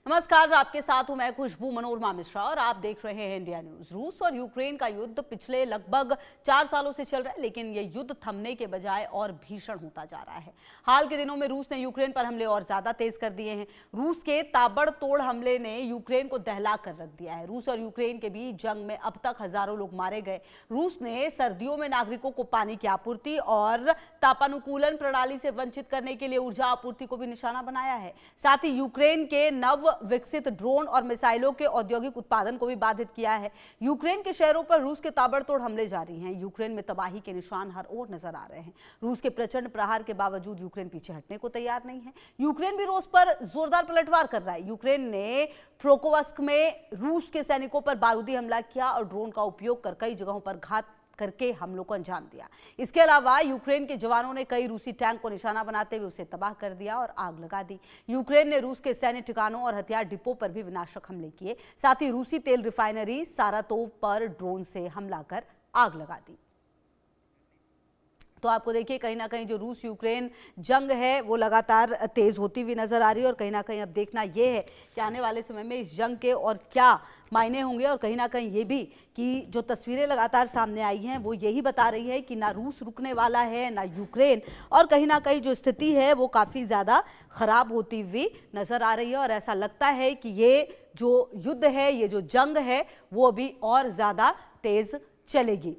नमस्कार, आपके साथ हूं मैं खुशबू मनोरमा मिश्रा और आप देख रहे हैं इंडिया न्यूज। रूस और यूक्रेन का युद्ध पिछले लगभग 4 सालों से चल रहा है, लेकिन यह युद्ध थमने के बजाय और भीषण होता जा रहा है। हाल के दिनों में रूस ने यूक्रेन पर हमले और ज्यादा तेज कर दिए हैं। रूस के ताबड़तोड़ हमले ने यूक्रेन को दहला कर रख दिया है। रूस और यूक्रेन के बीच जंग में अब तक हजारों लोग मारे गए। रूस ने सर्दियों में नागरिकों को पानी की आपूर्ति और तापानुकूलन प्रणाली से वंचित करने के लिए ऊर्जा आपूर्ति को भी निशाना बनाया है। साथ ही यूक्रेन के नव विकसित ड्रोन और मिसाइलों के औद्योगिक उत्पादन को भी बाधित किया है। यूक्रेन के शहरों पर रूस के ताबड़तोड़ हमले जारी हैं। यूक्रेन में तबाही के निशान हर ओर नजर आ रहे हैं। रूस के प्रचंड प्रहार के बावजूद यूक्रेन पीछे हटने को तैयार नहीं है। यूक्रेन भी रूस पर जोरदार पलटवार कर रहा है। यूक्रेन ने प्रोकोवस्क में रूस के सैनिकों पर बारूदी हमला किया और ड्रोन का उपयोग कर कई जगहों पर घात करके हमलों को अंजाम दिया। इसके अलावा यूक्रेन के जवानों ने कई रूसी टैंक को निशाना बनाते हुए उसे तबाह कर दिया और आग लगा दी। यूक्रेन ने रूस के सैन्य ठिकानों और हथियार डिपो पर भी विनाशक हमले किए। साथ ही रूसी तेल रिफाइनरी सारातोव पर ड्रोन से हमला कर आग लगा दी। तो आपको देखिए, कहीं ना कहीं जो रूस यूक्रेन जंग है वो लगातार तेज होती हुई नजर आ रही है और कहीं ना कहीं अब देखना यह है कि आने वाले समय में इस जंग के और क्या मायने होंगे। और कहीं ना कहीं ये भी कि जो तस्वीरें लगातार सामने आई हैं वो यही बता रही है कि ना रूस रुकने वाला है ना यूक्रेन, और कहीं ना कहीं जो स्थिति है वो काफ़ी ज़्यादा खराब होती हुई नजर आ रही है। और ऐसा लगता है कि ये जो युद्ध है, ये जो जंग है वो अभी और ज़्यादा तेज चलेगी।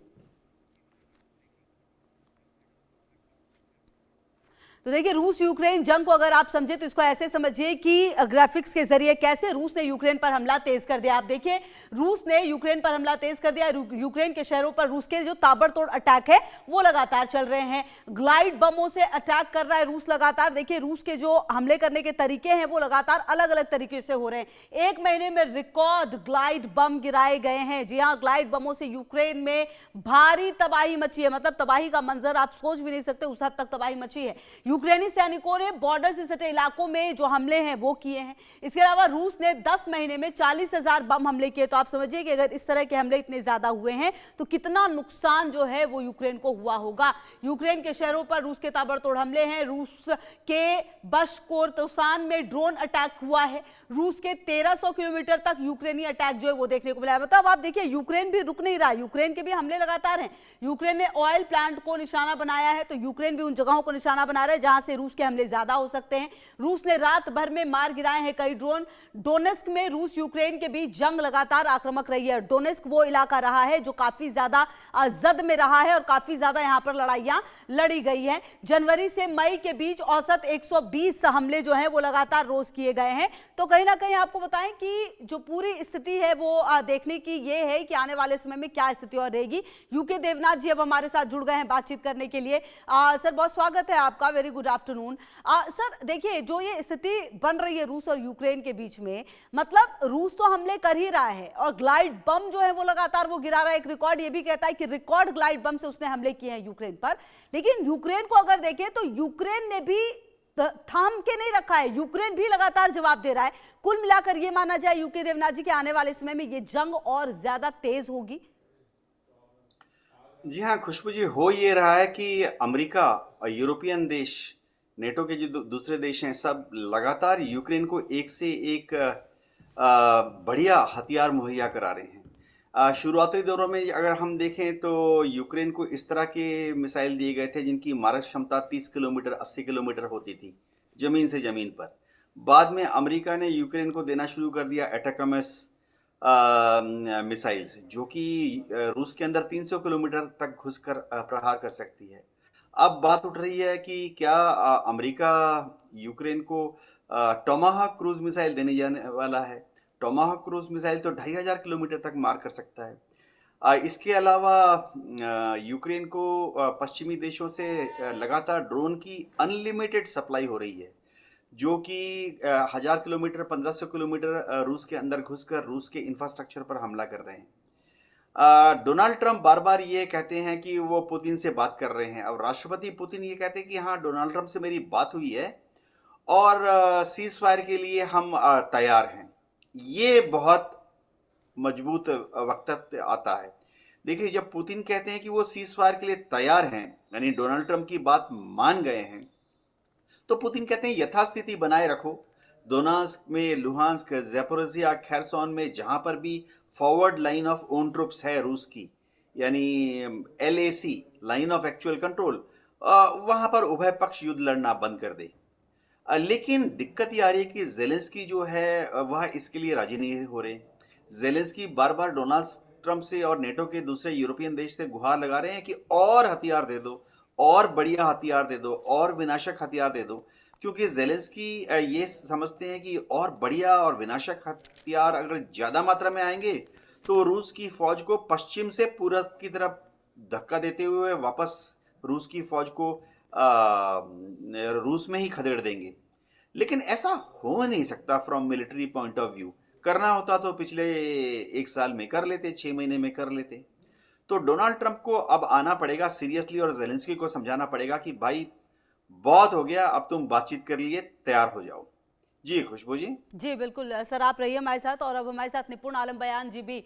तो देखिए, रूस यूक्रेन जंग को अगर आप समझे तो इसको ऐसे समझिए कि ग्राफिक्स के जरिए कैसे रूस ने यूक्रेन पर हमला तेज कर दिया। आप देखिए, रूस ने यूक्रेन पर हमला तेज कर दिया। यूक्रेन के शहरों पर रूस के जो ताबड़तोड़ अटैक है वो लगातार चल रहे हैं। ग्लाइड बमों से अटैक कर रहा है रूस लगातार। देखिए, रूस के जो हमले करने के तरीके हैं वो लगातार अलग अलग तरीके से हो रहे हैं। एक महीने में रिकॉर्ड ग्लाइड बम गिराए गए हैं। जी हाँ, ग्लाइड बमों से यूक्रेन में भारी तबाही मची है। मतलब तबाही का मंजर आप सोच भी नहीं सकते, उस हद तक तबाही मची है। यूक्रेनी सैनिकों ने बॉर्डर से सटे इलाकों में जो हमले हैं वो किए हैं। इसके अलावा रूस ने 10 महीने में 40,000 बम हमले किए। तो आप समझिए कि अगर इस तरह के हमले इतने ज्यादा हुए हैं तो कितना नुकसान जो है वो यूक्रेन को हुआ होगा। यूक्रेन के शहरों पर रूस के ताबड़तोड़ हमले हैं। रूस के बशकोर्तोसान में ड्रोन अटैक हुआ है। रूस के 1300 किलोमीटर तक यूक्रेनी अटैक जो है वो देखने को मिला है। मतलब आप देखिए, यूक्रेन भी रुक नहीं रहा, यूक्रेन के भी हमले लगातार हैं। यूक्रेन ने ऑयल प्लांट को निशाना बनाया है, तो यूक्रेन भी उन जगहों को निशाना बना रहा है जहां से रूस के हमले ज्यादा हो सकते हैं। रूस ने रात भर में मार गिराए हैं कई ड्रोन। डोनेस्क में रूस यूक्रेन के बीच जंग लगातार आक्रामक रही है। डोनेस्क वो इलाका रहा है जो काफी ज्यादा जद में रहा है और काफी ज्यादा यहां पर लड़ाइयां लड़ी गई हैं। जनवरी से मई के बीच औसत 120 हमले जो हैं वो लगातार रोज किए गए हैं। तो कहीं ना कहीं आपको बताएं कि जो पूरी स्थिति है वो देखने की ये है कि आने वाले समय में क्या स्थिति और रहेगी। यूके देवनाथ जी अब हमारे साथ जुड़ गए हैं बातचीत करने के लिए। सर, बहुत स्वागत है आपका। Very good afternoon. सर, देखिए, जो ये स्थिति बन रही है रूस और यूक्रेन के बीच में, मतलब रूस तो हमले कर ही रहा है और ग्लाइड बम जो है वो लगातार वो गिरा रहा है। एक रिकॉर्ड ये भी कहता है कि रिकॉर्ड ग्लाइड बम से उसने हमले किए हैं यूक्रेन पर। लेकिन यूक्रेन को अगर देखें तो यूक्रेन ने भी थाम के नहीं रखा है। यूक्रेन भी लगातार जवाब दे रहा है। कुल मिलाकर ये माना जाए यूके देवनाथ जी के आने वाले समय में ये जंग और ज्यादा तेज होगी। जी हाँ खुशबू जी, हो ये रहा है कि अमेरिका और यूरोपियन देश, नेटो के जो दूसरे देश हैं, सब लगातार यूक्रेन को एक से एक बढ़िया हथियार मुहैया करा रहे हैं। शुरुआती दौरों में अगर हम देखें तो यूक्रेन को इस तरह के मिसाइल दिए गए थे जिनकी मारक क्षमता 30 किलोमीटर 80 किलोमीटर होती थी ज़मीन से ज़मीन पर। बाद में अमेरिका ने यूक्रेन को देना शुरू कर दिया एटैकम्स मिसाइल्स, जो कि रूस के अंदर 300 किलोमीटर तक घुसकर प्रहार कर सकती है। अब बात उठ रही है कि क्या अमेरिका यूक्रेन को टोमाहाक क्रूज मिसाइल देने जाने वाला है। टोमाहाक क्रूज मिसाइल तो 2500 किलोमीटर तक मार कर सकता है। इसके अलावा यूक्रेन को पश्चिमी देशों से लगातार ड्रोन की अनलिमिटेड सप्लाई हो रही है, जो कि 1000 किलोमीटर 1500 किलोमीटर रूस के अंदर घुसकर रूस के इंफ्रास्ट्रक्चर पर हमला कर रहे हैं। डोनाल्ड ट्रंप बार बार ये कहते हैं कि वो पुतिन से बात कर रहे हैं। अब राष्ट्रपति पुतिन ये कहते हैं कि हाँ, डोनाल्ड ट्रंप से मेरी बात हुई है और सीज फायर के लिए हम तैयार हैं। ये बहुत मजबूत वक्तव्य आता है। देखिए, जब पुतिन कहते हैं कि वो सीज फायर के लिए तैयार हैं, यानी डोनाल्ड ट्रंप की बात मान गए हैं, तो पुतिन कहते हैं यथास्थिति बनाए रखो, दोनास्क में, लुहांस्क, ज़ैपोरिज़िया, खेरसोन में जहाँ पर भी forward line of own troops है रूस की, यानी LAC, line of actual control, वहाँ पर उभय पक्ष युद्ध लड़ना बंद कर दे। लेकिन दिक्कत ये आ रही है कि ज़ेलेंस्की जो है वह इसके लिए राज़ी नहीं हो रहे। ज़ेलेंस्की बार-बार डोनाल्ड ट्रंप से और नेटो के दूसरे यूरोपियन देश से गुहार लगा रहे हैं कि और हथियार दे दो, और बढ़िया हथियार दे दो, और विनाशक हथियार दे दो। क्योंकि ज़ेलेंस्की ये समझते हैं कि और बढ़िया और विनाशक हथियार अगर ज़्यादा मात्रा में आएँगे, तो रूस की फ़ौज को पश्चिम से पूरब की तरफ धक्का देते हुए वापस रूस की फ़ौज को रूस में ही खदेड़ देंगे। लेकिन ऐसा हो नहीं सकता from military point of view. करना होता तो पिछले 1 साल में कर लेते, 6 महीने में कर लेते। तो डोनाल्ड ट्रंप को अब आना पड़ेगा सीरियसली और ज़ेलेंस्की को समझाना पड़ेगा कि भाई बहुत हो गया, अब तुम बातचीत के लिए तैयार हो जाओ। जी, खुशबू जी। जी बिल्कुल सर, आप रहिए हमारे साथ। और अब हमारे साथ निपुण आलम बयान जी भी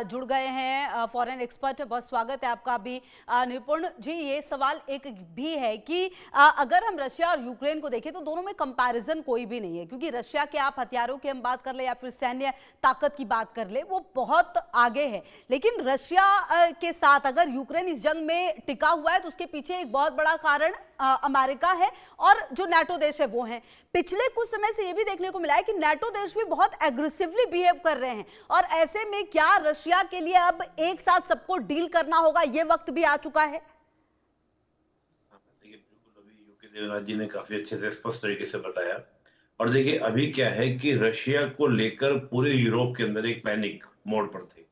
जुड़ गए हैं, फॉरेन एक्सपर्ट। बहुत स्वागत है आपका भी निपुण जी। ये सवाल एक भी है कि अगर हम रशिया और यूक्रेन को देखें तो दोनों में कंपैरिजन कोई भी नहीं है, क्योंकि रशिया के आप हथियारों की हम बात कर ले या फिर सैन्य ताकत की बात कर ले, वो बहुत आगे है। लेकिन रशिया के साथ अगर यूक्रेन इस जंग में टिका हुआ है तो उसके पीछे एक बहुत बड़ा कारण अमेरिका है और जो नाटो देश है वो है। पिछले कुछ समय से ये भी देखने को मिला है कि नाटो देश भी बहुत एग्रेसिवली बिहेव कर रहे हैं, और ऐसे में क्या रशिया के लिए अब एक साथ सबको डील करना होगा, ये वक्त भी आ चुका है? देखिए, बिल्कुल अभी यूके देवराज जी ने काफी अच्छे से स्पष्ट तरीके से बताया। और देखिए अभी क्या है कि रशिया को लेकर पूरे यूरोप के अंदर एक पैनिक मोड पर थे।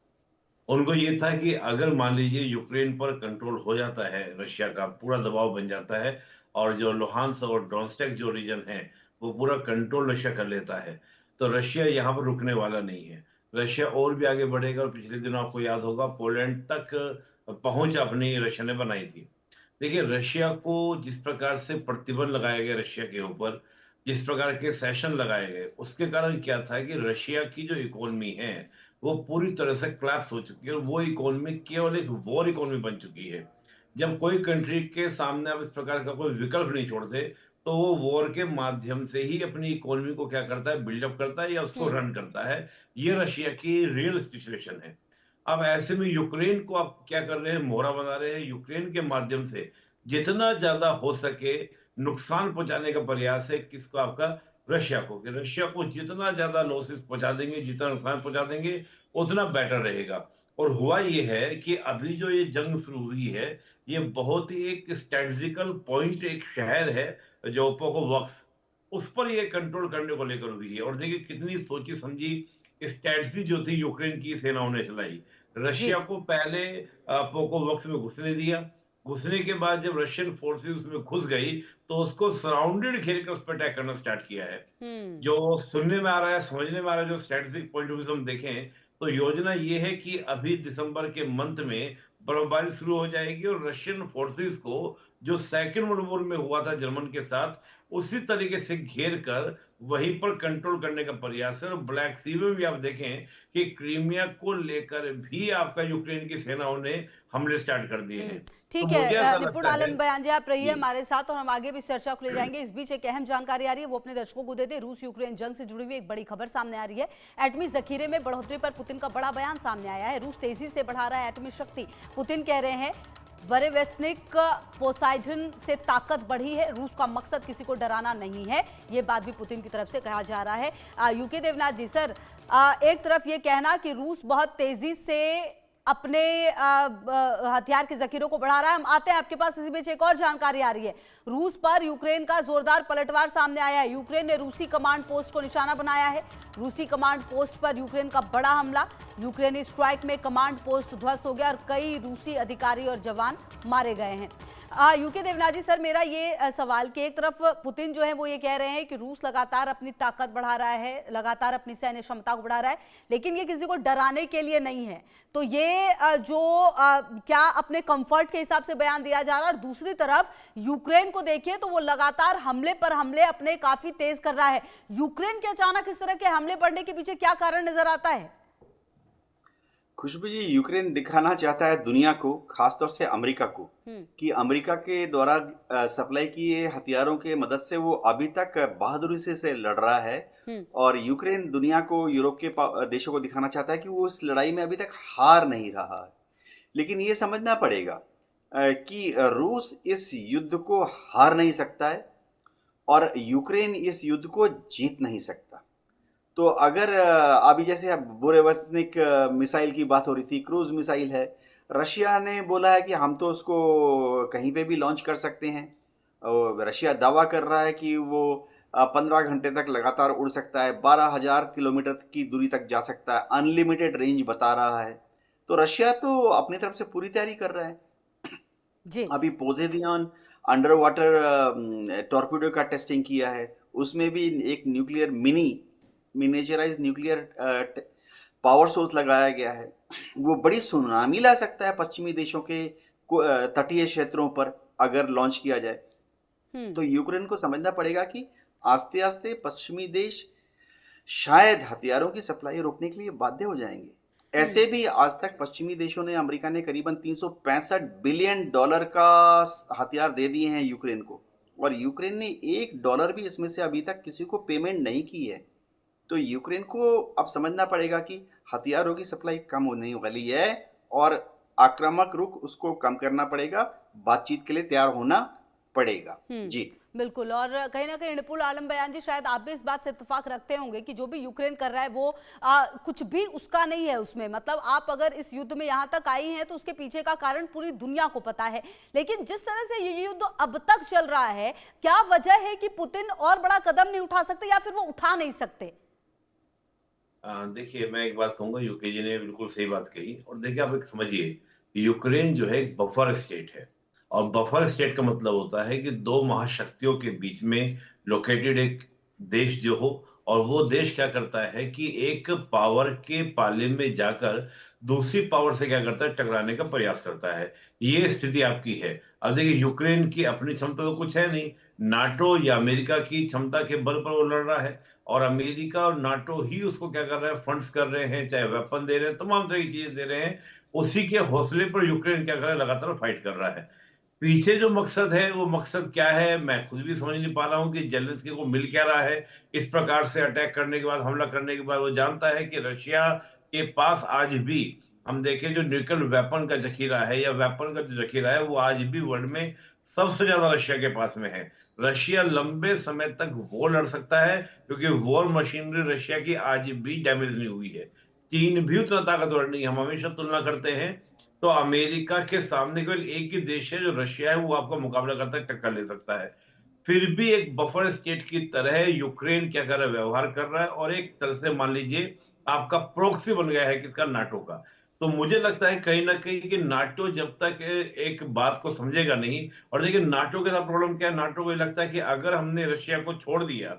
उनको ये था कि अगर मान लीजिए यूक्रेन पर कंट्रोल हो जाता है, रशिया का पूरा दबाव बन जाता है और जो लुहांस और डोनेस्क जो रीजन है वो पूरा कंट्रोल रशिया कर लेता है, तो रशिया यहाँ पर रुकने वाला नहीं है। रशिया और भी आगे बढ़ेगा और पिछले दिनों आपको याद होगा पोलैंड तक पहुंच अपनी रशिया ने बनाई थी। देखिए रशिया को जिस प्रकार से प्रतिबंध लगाया गया रशिया के ऊपर, जिस प्रकार के सेशन लगाए गए, उसके कारण क्या था कि रशिया की जो इकोनॉमी है वो पूरी तरह से क्लैप्स हो चुकी है और वो इकोनॉमी केवल एक वॉर इकोनॉमी बन चुकी है। जब कोई कंट्री के सामने आप इस प्रकार का कोई विकल्प नहीं छोड़ते, तो वो वॉर के माध्यम से ही अपनी इकोनॉमी को क्या करता है, बिल्डअप करता है या उसको रन करता है। ये रशिया की रियल सिचुएशन है। अब ऐसे में यूक्रेन को आप क्या कर रहे हैं, मोहरा बना रहे हैं। यूक्रेन के माध्यम से जितना ज्यादा हो सके नुकसान पहुंचाने का प्रयास है किसको, आपका रशिया को, कि रशिया को जितना ज्यादा लॉसेस पहुंचा देंगे, जितना नुकसान पहुंचा देंगे उतना बेटर रहेगा। और हुआ ये है कि अभी जो ये जंग शुरू हुई है, ये बहुत ही एक स्ट्रेटेजिकल पॉइंट, एक शहर है जो पोकोवॉक्स, उस पर ये कंट्रोल करने को लेकर हुई है। और देखिए कितनी सोची समझी स्ट्रेटजी जो थी यूक्रेन की सेनाओं ने चलाई। जी। रशिया को पहले पोकोवॉक्स में घुसने दिया। घुसने के बाद जब रशियन फोर्सेस उसमें घुस गई, तो उसको सराउंडेड घेर कर उस पर अटैक करना स्टार्ट किया है। हम्म। जो सुनने में आ रहा है, समझने में आ रहा है, जो स्ट्रेटेजिक पॉइंट ऑफ व्यू से हम देखें, तो योजना ये है कि अभी दिसंबर के मंथ में बर्फबारी शुरू हो जाएगी और रशियन फोर्सेस को जो सेकंड वर्ल्ड वॉर में हुआ था जर्मन के साथ, उसी तरीके से घेर कर वहीं पर कंट्रोल करने का प्रयास है। और ब्लैक सी में भी आप देखें कि क्रीमिया को लेकर भी आपका यूक्रेन की सेनाओं ने हमले स्टार्ट कर दिए हैं। तो ठीक मुझे है ऐसा निपुण लगता है। आलम बयान जी, आप रहिए जी। हमारे साथ और हम आगे भी इस चर्चा को ले जाएंगे। इस बीच एक अहम जानकारी आ रही है, वो अपने दर्शकों को दे दे। रूस यूक्रेन जंग से जुड़ी हुई एक बड़ी खबर सामने आ रही है। एटमी जखीरे में बढ़ोतरी पर पुतिन का बड़ा बयान सामने आया है। रूस तेजी से बढ़ा रहा है एटमी शक्ति। पुतिन कह रहे हैं वेरेवेस्निक पोसाइडन से ताकत बढ़ी है। रूस का मकसद किसी को डराना नहीं है, ये बात भी पुतिन की तरफ से कहा जा रहा है। यूके देवनाथ जी सर, एक तरफ ये कहना कि रूस बहुत तेजी से अपने हथियार के जखीरों को बढ़ा रहा है, हम आते हैं आपके पास। इसी बीच एक और जानकारी आ रही है, रूस पर यूक्रेन का जोरदार पलटवार सामने आया है। यूक्रेन ने रूसी कमांड पोस्ट को निशाना बनाया है। रूसी कमांड पोस्ट पर यूक्रेन का बड़ा हमला। यूक्रेनी स्ट्राइक में कमांड पोस्ट ध्वस्त हो गया और कई रूसी अधिकारी और जवान मारे गए हैं। यूके देवनाथ जी सर, मेरा ये सवाल कि एक तरफ पुतिन जो है वो ये कह रहे हैं कि रूस लगातार अपनी ताकत बढ़ा रहा है, लगातार अपनी सैन्य क्षमता को बढ़ा रहा है, लेकिन ये किसी को डराने के लिए नहीं है। तो ये क्या अपने कंफर्ट के हिसाब से बयान दिया जा रहा है। और दूसरी तरफ यूक्रेन को देखिए तो वो लगातार हमले पर हमले अपने काफी तेज कर रहा है। यूक्रेन के अचानक इस तरह के हमले बढ़ने के पीछे क्या कारण नजर आता है? खुशबू जी, यूक्रेन दिखाना चाहता है दुनिया को, खासतौर से अमेरिका को, हम्म। कि अमेरिका के द्वारा सप्लाई किए हथियारों के मदद से वो अभी तक बहादुरी से लड़ रहा है। हम्म। और यूक्रेन दुनिया को, यूरोप के देशों को दिखाना चाहता है कि वो इस लड़ाई में अभी तक हार नहीं रहा है। लेकिन ये समझना पड़ेगा कि रूस इस युद्ध को हार नहीं सकता है और यूक्रेन इस युद्ध को जीत नहीं सकता। तो अगर अभी जैसे अब बोरेवस्निक मिसाइल की बात हो रही थी, क्रूज मिसाइल है, रशिया ने बोला है कि हम तो उसको कहीं पे भी लॉन्च कर सकते हैं। और रशिया दावा कर रहा है कि वो 15 घंटे तक लगातार उड़ सकता है, 12,000 किलोमीटर की दूरी तक जा सकता है, अनलिमिटेड रेंज बता रहा है। तो रशिया तो अपनी तरफ से पूरी तैयारी कर रहा है। जी। अभी पोसेडियन अंडर वाटर टॉर्पीडो का टेस्टिंग किया है, उसमें भी एक न्यूक्लियर मिनिएचराइज न्यूक्लियर पावर सोर्स लगाया गया है। वो बड़ी सुनामी ला सकता है पश्चिमी देशों के तटीय क्षेत्रों पर अगर लॉन्च किया जाए। हम्म। तो यूक्रेन को समझना पड़ेगा कि आस्ते आस्ते पश्चिमी देश शायद हथियारों की सप्लाई रोकने के लिए बाध्य हो जाएंगे। ऐसे भी आज तक पश्चिमी देशों ने, अमेरिका ने करीबन 365 बिलियन डॉलर का हथियार दे दिए हैं यूक्रेन को, और यूक्रेन ने $1 भी इसमें से अभी तक किसी को पेमेंट नहीं की है। तो यूक्रेन को अब समझना पड़ेगा कि हथियारों की सप्लाई कम होने वाली है और आक्रामक रुख उसको कम करना पड़ेगा, बातचीत के लिए तैयार होना पड़ेगा। जी बिल्कुल। और कहीं ना कहीं निपुल आलम बयान जी, शायद आप भी इस बात से इत्तेफाक रखते होंगे कि जो भी यूक्रेन कर रहा है वो कुछ भी उसका नहीं है उसमें। मतलब आप अगर इस युद्ध में यहाँ तक आई हैं तो उसके पीछे का कारण पूरी दुनिया को पता है। लेकिन जिस तरह से ये युद्ध अब तक चल रहा है, क्या वजह है कि पुतिन और बड़ा कदम नहीं उठा सकते या फिर वो उठा नहीं सकते? देखिए, मैं एक बात कहूंगा, यूके जी ने बिल्कुल सही बात कही। और देखिए, आप एक समझिए, यूक्रेन जो है एक बफर स्टेट है। और बफर स्टेट का मतलब होता है कि दो महाशक्तियों के बीच में लोकेटेड एक देश जो हो, और वो देश क्या करता है कि एक पावर के पाले में जाकर दूसरी पावर से क्या करता है, टकराने का प्रयास करता है। ये स्थिति आपकी है। अब देखिए, यूक्रेन की अपनी क्षमता तो कुछ है नहीं, नाटो या अमेरिका की क्षमता के बल पर वो लड़ रहा है। और अमेरिका और नाटो ही उसको क्या कर रहे हैं, फंड्स कर रहे हैं, चाहे वेपन दे रहे हैं, तमाम तरह की चीजें दे रहे हैं। उसी के हौसले पर यूक्रेन क्या कर रहा है, लगातार फाइट कर रहा है। पीछे जो मकसद है, वो मकसद क्या है, मैं खुद भी समझ नहीं पा रहा हूं कि जेलेंस्की को मिल क्या रहा है। इस प्रकार से अटैक करने के बाद, हमला करने के बाद वो जानता है कि रशिया के पास आज भी, हम देखें, जो न्यूक्लियर वेपन का जखीरा है या वेपन का जो जखीरा है, वो आज भी वर्ल्ड में सबसे ज्यादा रशिया के पास में है। रशिया लंबे समय तक वॉर लड़ सकता है, क्योंकि वॉर मशीनरी रशिया की आज भी डैमेज नहीं हुई है। चीन भी उतना ताकतवर नहीं है। हम हमेशा तुलना करते हैं तो अमेरिका के सामने केवल एक ही देश है जो रशिया है, वो आपका मुकाबला करता है, टक्कर ले सकता है। फिर भी एक बफर स्टेट की तरह यूक्रेन क्या कर रहा है, व्यवहार कर रहा है, और एक तरह से मान लीजिए आपका प्रोक्सी बन गया है किसका, नाटो का। तो मुझे लगता है कहीं ना कहीं कि नाटो जब तक एक बात को समझेगा नहीं। और देखिए, नाटो के साथ प्रॉब्लम क्या है, नाटो को ये लगता है कि अगर हमने रशिया को छोड़ दिया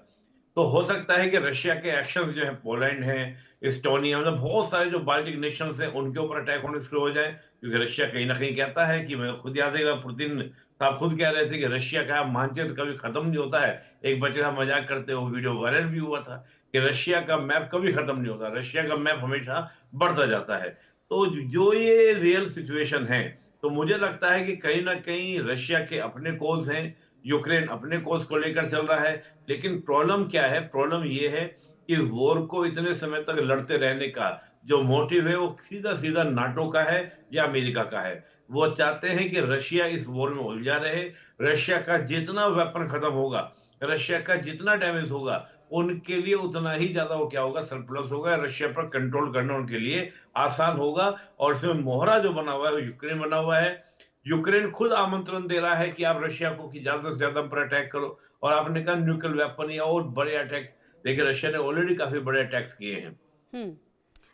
तो हो सकता है कि रशिया के एक्शन जो है, पोलैंड है, इस्टोनिया, मतलब बहुत सारे जो बाल्टिक नेशंस हैं, उनके ऊपर अटैक होने शुरू हो जाए। क्योंकि रशिया कहीं ना कहीं कहता है कि, मैं खुद याद है, पुतिन साहब खुद कह रहे थे कि रशिया का मानचित्र कभी खत्म नहीं होता है। एक बच्चे का मजाक करते हुए वीडियो वायरल भी हुआ था कि रशिया का मैप कभी खत्म नहीं होता, रशिया का मैप हमेशा बढ़ता जाता है। तो जो ये रियल सिचुएशन है, तो मुझे लगता है कि कहीं ना कहीं रशिया के अपने कोज हैं, यूक्रेन अपने कोज को लेकर चल रहा है। लेकिन प्रॉब्लम क्या है, प्रॉब्लम ये है कि वॉर को इतने समय तक लड़ते रहने का जो मोटिव है, वो सीधा सीधा नाटो का है या अमेरिका का है। वो चाहते हैं कि रशिया इस वॉर में उलझा रहे। रशिया का जितना वेपन खत्म होगा, रशिया का जितना डैमेज होगा, उनके लिए उतना ही ज्यादा वो क्या होगा, सरप्लस होगा। रशिया पर कंट्रोल करना उनके लिए आसान होगा। और इसमें मोहरा जो बना हुआ है, वो यूक्रेन बना हुआ है। यूक्रेन खुद आमंत्रण दे रहा है कि आप रशिया को कि ज्यादा से ज्यादा पर अटैक करो। और आपने कहा न्यूक्लियर वेपन या और बड़े अटैक, देखिए रशिया ने ऑलरेडी काफी बड़े अटैक्स किए हैं। हम्म।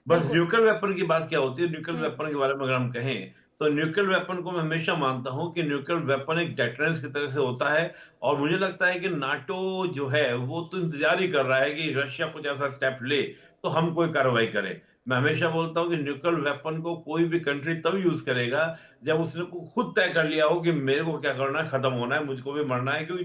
बस बिल्कुल। न्यूक्लियर वेपन की बात क्या होती है, न्यूक्लियर हम्म। वेपन के बारे में अगर हम कहें, तो न्यूक्लियर वेपन को मैं हमेशा मानता हूं कि न्यूक्लियर वेपन एक डेटरेंस की तरह से होता है। और मुझे लगता है कि नाटो जो है, वो तो इंतजार ही कर रहा है कि रशिया कुछ ऐसा स्टेप ले तो हम कोई कार्रवाई करें। मैं हमेशा बोलता हूं कि न्यूक्लियर वेपन को कोई भी कंट्री तब यूज करेगा जब उसने को खुद तय कर लिया हो कि मेरे को क्या करना है, खत्म होना है, मुझको भी मरना है। क्योंकि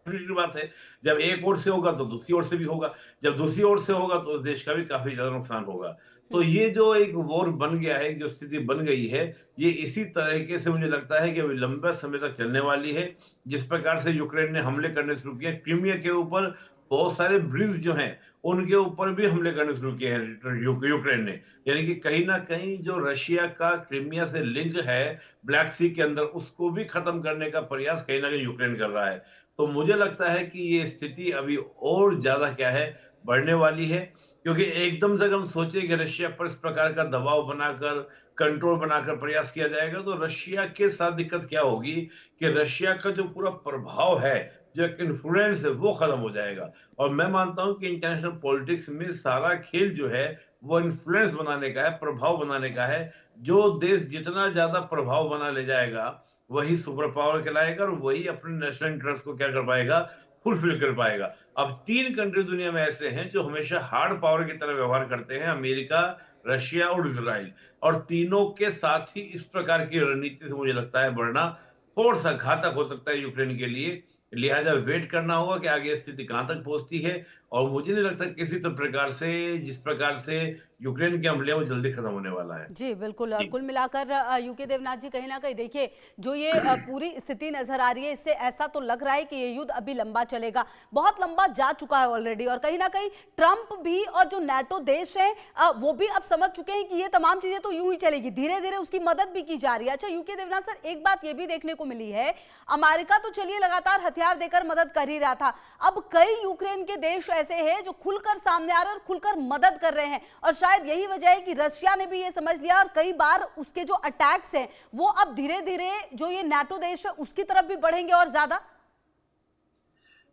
की बात है, जब एक ओर से होगा तो दूसरी ओर से भी होगा, जब दूसरी ओर से होगा तो उस देश का भी काफी ज्यादा नुकसान होगा। तो ये जो एक वॉर बन गया है, जो स्थिति बन गई है, ये इसी तरीके से मुझे लगता है कि अभी लंबे समय तक चलने वाली है। जिस प्रकार से यूक्रेन ने हमले करने शुरू किए, क्रीमिया के ऊपर बहुत सारे ब्रिज जो हैं, उनके ऊपर भी हमले करने शुरू किए हैं यूक्रेन ने। यानी कि कहीं न कहीं जो रशिया का क्रीमिया से लिंक है ब्लैक सी के अंदर, उसको भी खत्म करने का प्रयास कहीं न कहीं यूक्रेन कर रहा है। तो मुझे लगता है कि ये स्थिति अभी और ज़्यादा क्या है, बढ़ने वाली है। क्योंकि एकदम से अगर हम सोचें कि रशिया पर इस प्रकार का दबाव बनाकर, कंट्रोल बनाकर प्रयास किया जाएगा, तो रशिया के साथ दिक्कत क्या होगी कि रशिया का जो पूरा प्रभाव है, जो एक इन्फ्लुएंस है, वो खत्म हो जाएगा। और मैं मानता हूं कि इंटरनेशनल पॉलिटिक्स में सारा खेल जो है, वो इन्फ्लुएंस बनाने का है, प्रभाव बनाने का है। जो देश जितना ज्यादा प्रभाव बना ले जाएगा, वही सुपर पावर कहलाएगा और वही अपने नेशनल इंटरेस्ट को क्या कर पाएगा, फुलफिल कर पाएगा। अब 3 कंट्री दुनिया में ऐसे हैं जो हमेशा हार्ड पावर की तरह व्यवहार करते हैं, अमेरिका, रशिया और इज़राइल। और तीनों के साथ ही इस प्रकार की रणनीति से मुझे लगता है बढ़ना थोड़ा-सा घातक हो सकता है यूक्रेन के लिए। लिहाज़ा वेट करना होगा कि आगे स्थिति कहाँ तक पहुँचती है, और मुझे नहीं लगता किसी तो प्रकार से, जिस प्रकार से यूक्रेन के हमले हैं, वो जल्दी खत्म होने वाला है। जी बिल्कुल। और जी। कुल मिलाकर यूके देवनाथ जी, कहीं ना कहीं देखिए जो ये पूरी स्थिति नजर आ रही है, इससे ऐसा तो लग रहा है कि ये युद्ध अभी लंबा चलेगा, बहुत लंबा जा चुका है ऑलरेडी। और कहीं ना कहीं ट्रंप भी और जो नाटो देश है वो भी अब समझ चुके हैं कि ये तमाम चीजें तो यूं ही चलेगी, धीरे धीरे उसकी मदद भी की जा रही है। अच्छा यूके देवनाथ सर, एक बात ये भी देखने को मिली है, अमेरिका तो चलिए लगातार हथियार देकर मदद कर ही रहा था, अब कई यूक्रेन के देश ऐसे हैं जो खुलकर सामने आ रहे हैं और खुलकर मदद कर रहे हैं। और शायद यही वजह है कि रशिया ने भी ये समझ लिया और कई बार उसके जो अटैक्स हैं वो अब धीरे धीरे जो ये नाटो देश है उसकी तरफ भी बढ़ेंगे और ज्यादा।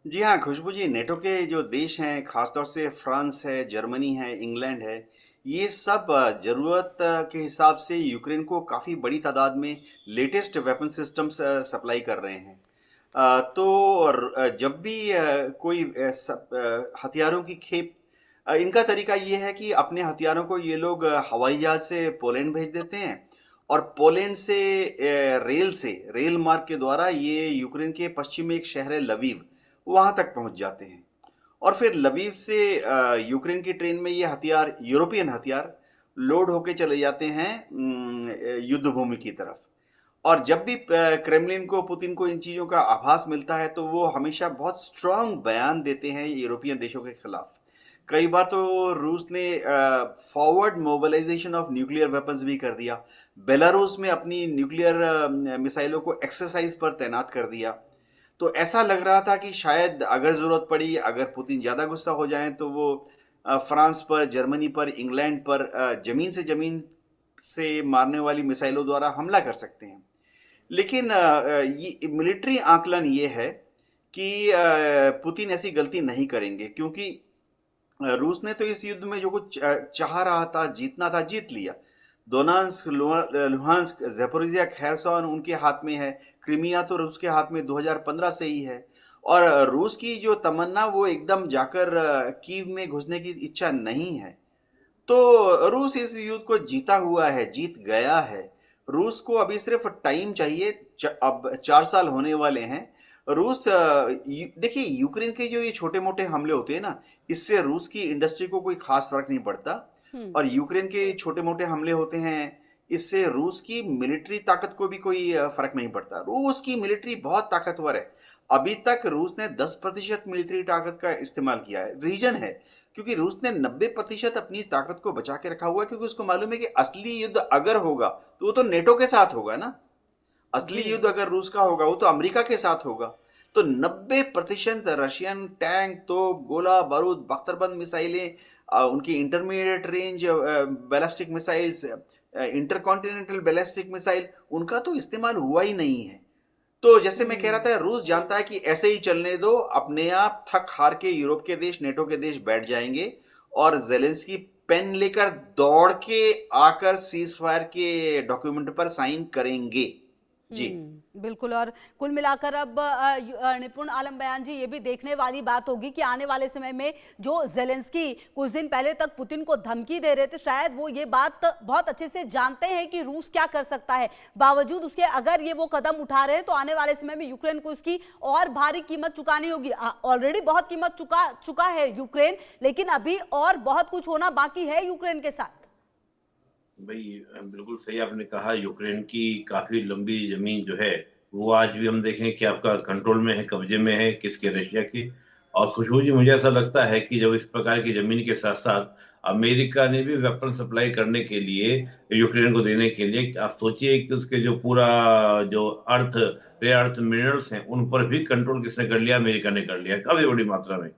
जी हाँ, खुशबू जी, नेटो के जो देश हैं, खासतौर से फ्रांस है, जर्मनी है, इंग्लैंड है, ये सब ज़रूरत के हिसाब से यूक्रेन को काफ़ी बड़ी तादाद में लेटेस्ट वेपन सिस्टम्स सप्लाई कर रहे हैं। तो जब भी कोई हथियारों की खेप, इनका तरीका ये है कि अपने हथियारों को ये लोग हवाई जहाज से पोलैंड भेज देते हैं, और पोलैंड से रेल मार्ग के द्वारा ये यूक्रेन के पश्चिम में एक शहर है लवीव, वहाँ तक पहुँच जाते हैं। और फिर लवीव से यूक्रेन की ट्रेन में ये हथियार, यूरोपियन हथियार, लोड होके चले जाते हैं युद्ध भूमि की तरफ। और जब भी क्रेमलिन को, पुतिन को इन चीज़ों का आभास मिलता है, तो वो हमेशा बहुत स्ट्रांग बयान देते हैं यूरोपियन देशों के खिलाफ। कई बार तो रूस ने forward mobilization of nuclear weapons भी कर दिया, बेलारूस में अपनी न्यूक्लियर मिसाइलों को एक्सरसाइज पर तैनात कर दिया। तो ऐसा लग रहा था कि शायद अगर ज़रूरत पड़ी, अगर पुतिन ज़्यादा गुस्सा हो जाए, तो वो फ्रांस पर, जर्मनी पर, इंग्लैंड पर ज़मीन से मारने वाली मिसाइलों द्वारा हमला कर सकते हैं। लेकिन ये मिलिट्री आकलन ये है कि पुतिन ऐसी गलती नहीं करेंगे, क्योंकि रूस ने तो इस युद्ध में जो कुछ चाह रहा था, जीतना था, जीत लिया। दोनेत्स्क, लुहांस्क, ज़ैपोरिज़िया, खेरसॉन उनके हाथ में है, क्रीमिया तो रूस के हाथ में 2015 से ही है। और रूस की जो तमन्ना, वो एकदम जाकर कीव में घुसने की इच्छा नहीं है। तो रूस इस युद्ध को जीता हुआ है, जीत गया है। रूस को अभी सिर्फ टाइम चाहिए, अब 4 साल होने वाले हैं। रूस, देखिए यूक्रेन के जो ये छोटे मोटे हमले होते हैं ना, इससे रूस की इंडस्ट्री को कोई खास फर्क नहीं पड़ता। और यूक्रेन के छोटे मोटे हमले होते हैं, इससे रूस की मिलिट्री ताकत को भी कोई फर्क नहीं पड़ता। रूस की मिलिट्री बहुत ताकतवर है। अभी तक रूस ने 10% मिलिट्री ताकत का इस्तेमाल किया है। रीजन है क्योंकि रूस ने 90% अपनी ताकत को बचा के रखा हुआ है, क्योंकि उसको मालूम है कि असली युद्ध अगर होगा तो वो तो नेटो के साथ होगा ना। असली युद्ध अगर रूस का होगा, वो तो अमेरिका के साथ होगा। तो 90% रशियन टैंक, तो गोला बारूद, बख्तरबंद मिसाइलें, उनकी intermediate range ballistic missiles, intercontinental ballistic missile, उनका तो इस्तेमाल हुआ ही नहीं है। तो जैसे मैं कह रहा था, रूस जानता है कि ऐसे ही चलने दो, अपने आप थक हार के यूरोप के देश, नेटो के देश बैठ जाएंगे, और जेलेंस्की पेन लेकर दौड़ के आकर सीज फायर के डॉक्यूमेंट पर साइन करेंगे। जी बिल्कुल। और कुल मिलाकर अब निपुण आलम बयान जी, ये भी देखने वाली बात होगी कि आने वाले समय में जो जेलेंस्की कुछ दिन पहले तक पुतिन को धमकी दे रहे थे, शायद वो ये बात बहुत अच्छे से जानते हैं कि रूस क्या कर सकता है। बावजूद उसके अगर ये वो कदम उठा रहे हैं, तो आने वाले समय में यूक्रेन को इसकी और भारी कीमत चुकानी होगी। ऑलरेडी बहुत कीमत चुका है यूक्रेन, लेकिन अभी और बहुत कुछ होना बाकी है यूक्रेन के साथ। बिल्कुल सही आपने कहा। यूक्रेन की काफी लंबी जमीन जो है वो आज भी हम देखें कि आपका कंट्रोल में है, कब्जे में है, किसके, रशिया की। और खुशबू जी, मुझे ऐसा लगता है कि जब इस प्रकार की जमीन के साथ साथ अमेरिका ने भी वेपन सप्लाई करने के लिए, यूक्रेन को देने के लिए, आप सोचिए कि उसके जो पूरा जो रेयर अर्थ मिनरल्स हैं उन पर भी कंट्रोल किसने कर लिया? अमेरिका ने कर लिया, काफी बड़ी मात्रा में।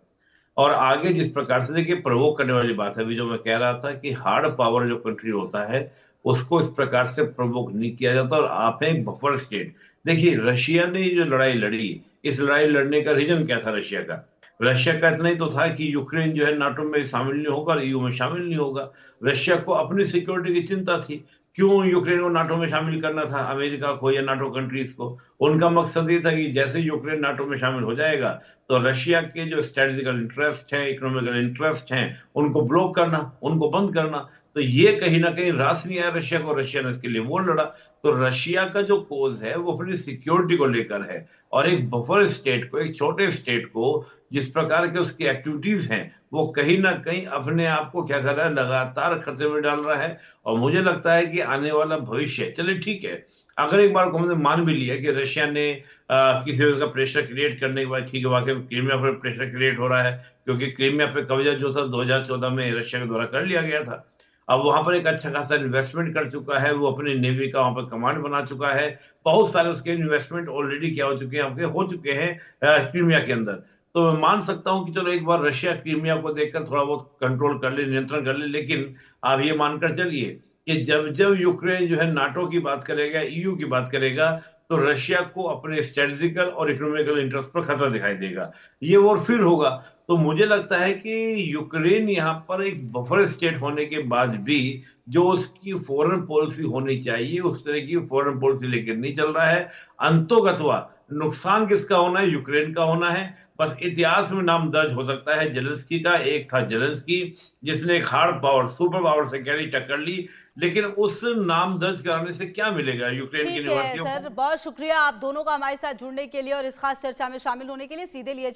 और आगे जिस प्रकार से देखिए, प्रवोक करने वाली बात है, अभी जो मैं कह रहा था कि हार्ड पावर जो कंट्री होता है उसको इस प्रकार से प्रवोक नहीं किया जाता। और आप हैं बफर स्टेट। देखिए, रशिया ने जो लड़ाई लड़ी, इस लड़ाई लड़ने का रीजन क्या था रशिया का? रशिया का इतना ही तो था कि यूक्रेन जो है नाटो में शामिल नहीं होगा, ईयू में शामिल नहीं होगा। रशिया को अपनी सिक्योरिटी की चिंता थी। क्यों यूक्रेन को नाटो में शामिल करना था, अमेरिका को या नाटो कंट्रीज को? उनका मकसद ये था कि जैसे यूक्रेन नाटो में शामिल हो जाएगा तो रशिया के जो स्ट्रेटेजिकल इंटरेस्ट हैं, इकोनॉमिकल इंटरेस्ट हैं, उनको ब्लॉक करना, उनको बंद करना। तो ये कहीं ना कहीं रास नहीं आया रशिया को, रशिया ने इसके लिए वो लड़ा। तो रशिया का जो कोज है वो अपनी सिक्योरिटी को लेकर है। और एक बफर स्टेट को, एक छोटे स्टेट को, जिस प्रकार के उसकी एक्टिविटीज हैं, वो कहीं ना कहीं अपने आप को क्या कर रहा है, लगातार खतरे में डाल रहा है। और मुझे लगता है कि आने वाला भविष्य, चले ठीक है, अगर एक बार को हमने मान भी लिया कि रशिया ने किसी वजह का प्रेशर क्रिएट करने के बाद, ठीक है, वाकई क्रीमिया पर प्रेशर क्रिएट हो रहा है, क्योंकि क्रीमिया पे कब्जा जो था 2014 में रशिया के द्वारा कर लिया गया था। अब वहां पर एक अच्छा खासा इन्वेस्टमेंट कर चुका है, वो अपनी नेवी का वहां पर कमांड बना चुका है। बहुत सारे उसके इन्वेस्टमेंट ऑलरेडी क्या हो चुके हैं, आपके हो चुके हैं क्रीमिया के अंदर। तो मैं मान सकता हूं कि चलो एक बार रशिया क्रीमिया को देखकर थोड़ा बहुत कंट्रोल कर ले, नियंत्रण कर ले। लेकिन आप ये मानकर चलिए कि जब जब यूक्रेन जो है नाटो की बात करेगा, ईयू की बात करेगा, तो रशिया को अपने स्ट्रेटेजिकल और इकोनॉमिकल इंटरेस्ट पर खतरा दिखाई देगा। ये और फिर होगा। तो मुझे लगता है कि यूक्रेन यहाँ पर एक बफर स्टेट होने के बाद भी जो उसकी फॉरेन पॉलिसी होनी चाहिए उस तरह की फॉरेन पॉलिसी लेकर नहीं चल रहा है। अंतोगत्वा नुकसान किसका होना है? यूक्रेन का होना है। बस इतिहास में नाम दर्ज हो सकता है जेलेंस्की का। एक था जेलेंस्की जिसने एक हार्ड पावर, सुपर पावर से कह ली टक्कर ली, लेकिन उस नाम दर्ज कराने से क्या मिलेगा यूक्रेन की ठीक है निवासियों सर, को? बहुत शुक्रिया आप दोनों का हमारे साथ जुड़ने के लिए और इस खास चर्चा में शामिल होने के लिए। सीधे लिए